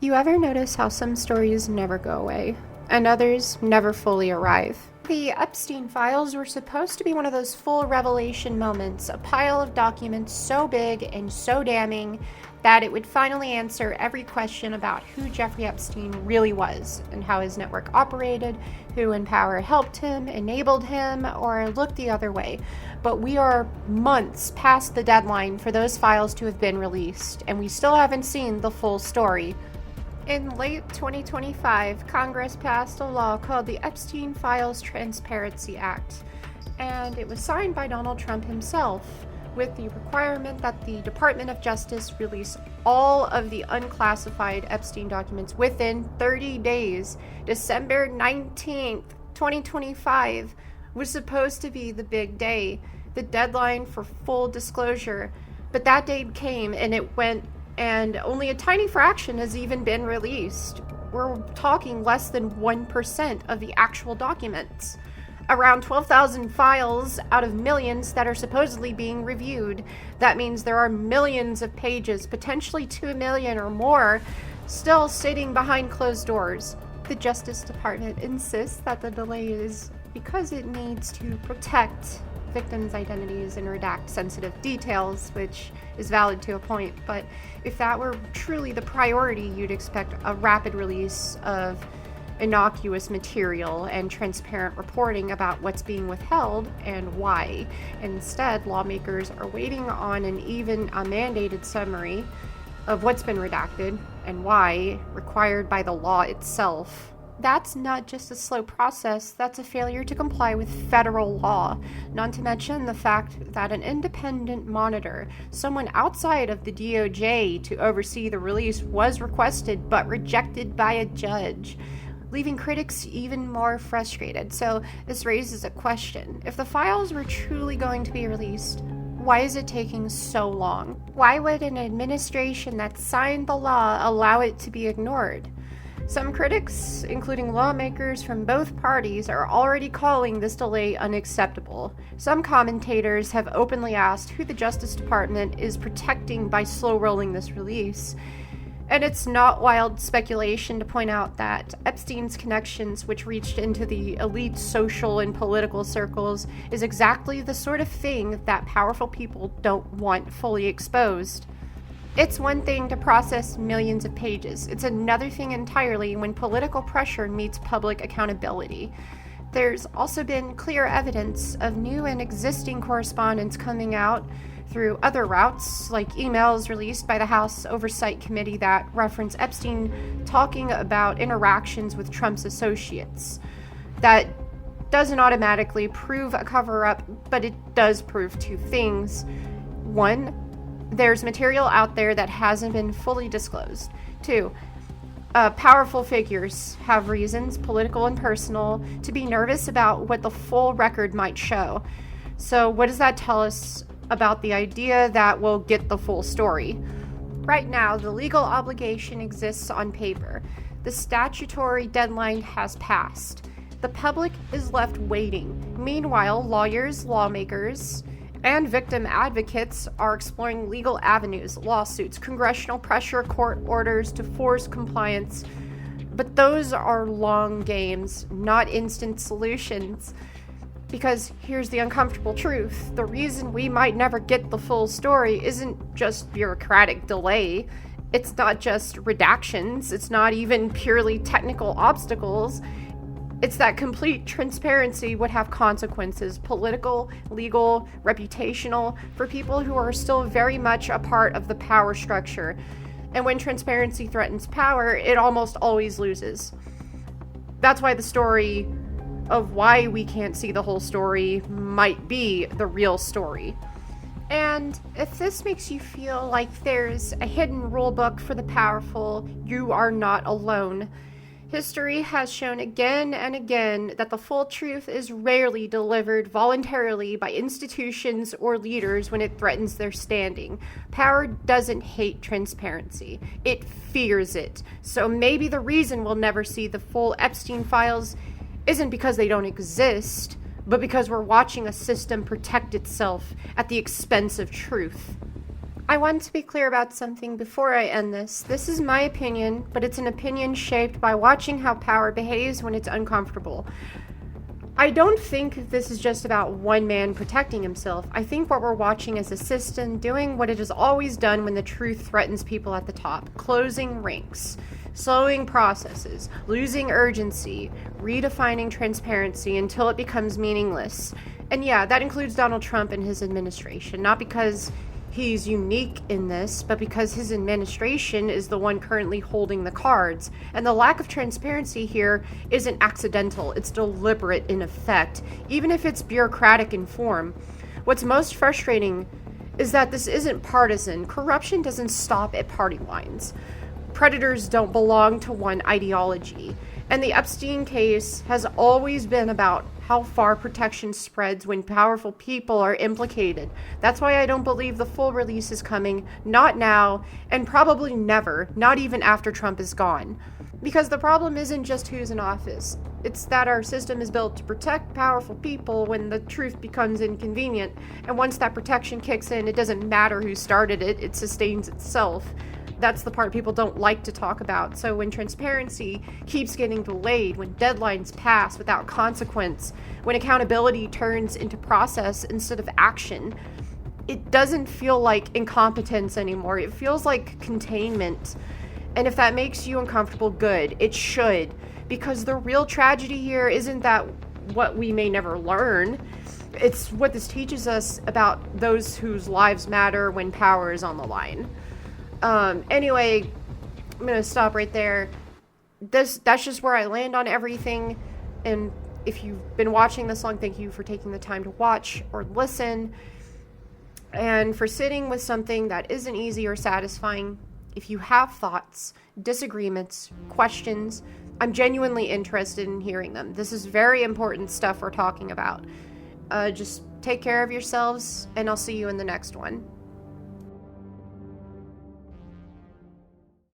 You ever notice how some stories never go away, and others never fully arrive? The Epstein files were supposed to be one of those full revelation moments, a pile of documents so big and so damning that it would finally answer every question about who Jeffrey Epstein really was and how his network operated, who in power helped him, enabled him, or looked the other way. But we are months past the deadline for those files to have been released, and we still haven't seen the full story. In late 2025, Congress passed a law called the Epstein Files Transparency Act, and it was signed by Donald Trump himself, with the requirement that the Department of Justice release all of the unclassified Epstein documents within 30 days. December 19th, 2025 was supposed to be the big day, the deadline for full disclosure, but that date came and it went, and only a tiny fraction has even been released. We're talking less than 1% of the actual documents. Around 12,000 files out of millions that are supposedly being reviewed. That means there are millions of pages, potentially 2 million or more, still sitting behind closed doors. The Justice Department insists that the delay is because it needs to protect victims' identities and redact sensitive details, which is valid to a point. But if that were truly the priority, you'd expect a rapid release of innocuous material and transparent reporting about what's being withheld and why. Instead, lawmakers are waiting on even a mandated summary of what's been redacted and why, required by the law itself. That's not just a slow process, that's a failure to comply with federal law, not to mention the fact that an independent monitor, someone outside of the DOJ to oversee the release, was requested but rejected by a judge, leaving critics even more frustrated. So this raises a question. If the files were truly going to be released, why is it taking so long? Why would an administration that signed the law allow it to be ignored? Some critics, including lawmakers from both parties, are already calling this delay unacceptable. Some commentators have openly asked who the Justice Department is protecting by slow-rolling this release. And it's not wild speculation to point out that Epstein's connections, which reached into the elite social and political circles, is exactly the sort of thing that powerful people don't want fully exposed. It's one thing to process millions of pages. It's another thing entirely when political pressure meets public accountability. There's also been clear evidence of new and existing correspondence coming out through other routes, like emails released by the House Oversight Committee that reference Epstein talking about interactions with Trump's associates. That doesn't automatically prove a cover-up, but it does prove two things. One, there's material out there that hasn't been fully disclosed. Two, powerful figures have reasons, political and personal, to be nervous about what the full record might show. So what does that tell us about the idea that we'll get the full story? Right now, the legal obligation exists on paper. The statutory deadline has passed. The public is left waiting. Meanwhile, lawyers, lawmakers, and victim advocates are exploring legal avenues, lawsuits, congressional pressure, court orders to force compliance. But those are long games, not instant solutions. Because here's the uncomfortable truth. The reason we might never get the full story isn't just bureaucratic delay. It's not just redactions. It's not even purely technical obstacles. It's that complete transparency would have consequences, political, legal, reputational, for people who are still very much a part of the power structure. And when transparency threatens power, it almost always loses. That's why the story of why we can't see the whole story might be the real story. And if this makes you feel like there's a hidden rule book for the powerful, you are not alone. History has shown again and again that the full truth is rarely delivered voluntarily by institutions or leaders when it threatens their standing. Power doesn't hate transparency. It fears it. So maybe the reason we'll never see the full Epstein files isn't because they don't exist, but because we're watching a system protect itself at the expense of truth. I want to be clear about something before I end this. This is my opinion, but it's an opinion shaped by watching how power behaves when it's uncomfortable. I don't think this is just about one man protecting himself. I think what we're watching is a system doing what it has always done when the truth threatens people at the top: closing ranks, slowing processes, losing urgency, redefining transparency until it becomes meaningless. And yeah, that includes Donald Trump and his administration, not because he's unique in this, but because his administration is the one currently holding the cards. And the lack of transparency here isn't accidental, it's deliberate in effect, even if it's bureaucratic in form. What's most frustrating is that this isn't partisan. Corruption doesn't stop at party lines. Predators don't belong to one ideology. And the Epstein case has always been about how far protection spreads when powerful people are implicated. That's why I don't believe the full release is coming, not now, and probably never, not even after Trump is gone. Because the problem isn't just who's in office. It's that our system is built to protect powerful people when the truth becomes inconvenient. And once that protection kicks in, it doesn't matter who started it, it sustains itself. That's the part people don't like to talk about. So when transparency keeps getting delayed, when deadlines pass without consequence, when accountability turns into process instead of action, it doesn't feel like incompetence anymore. It feels like containment. And if that makes you uncomfortable, good. It should. Because the real tragedy here isn't that what we may never learn. It's what this teaches us about those whose lives matter when power is on the line. Anyway, I'm gonna stop right there. That's just where I land on everything. And if you've been watching this long, thank you for taking the time to watch or listen, and for sitting with something that isn't easy or satisfying. If you have thoughts, disagreements, questions, I'm genuinely interested in hearing them. This is very important stuff we're talking about. Just take care of yourselves, and I'll see you in the next one.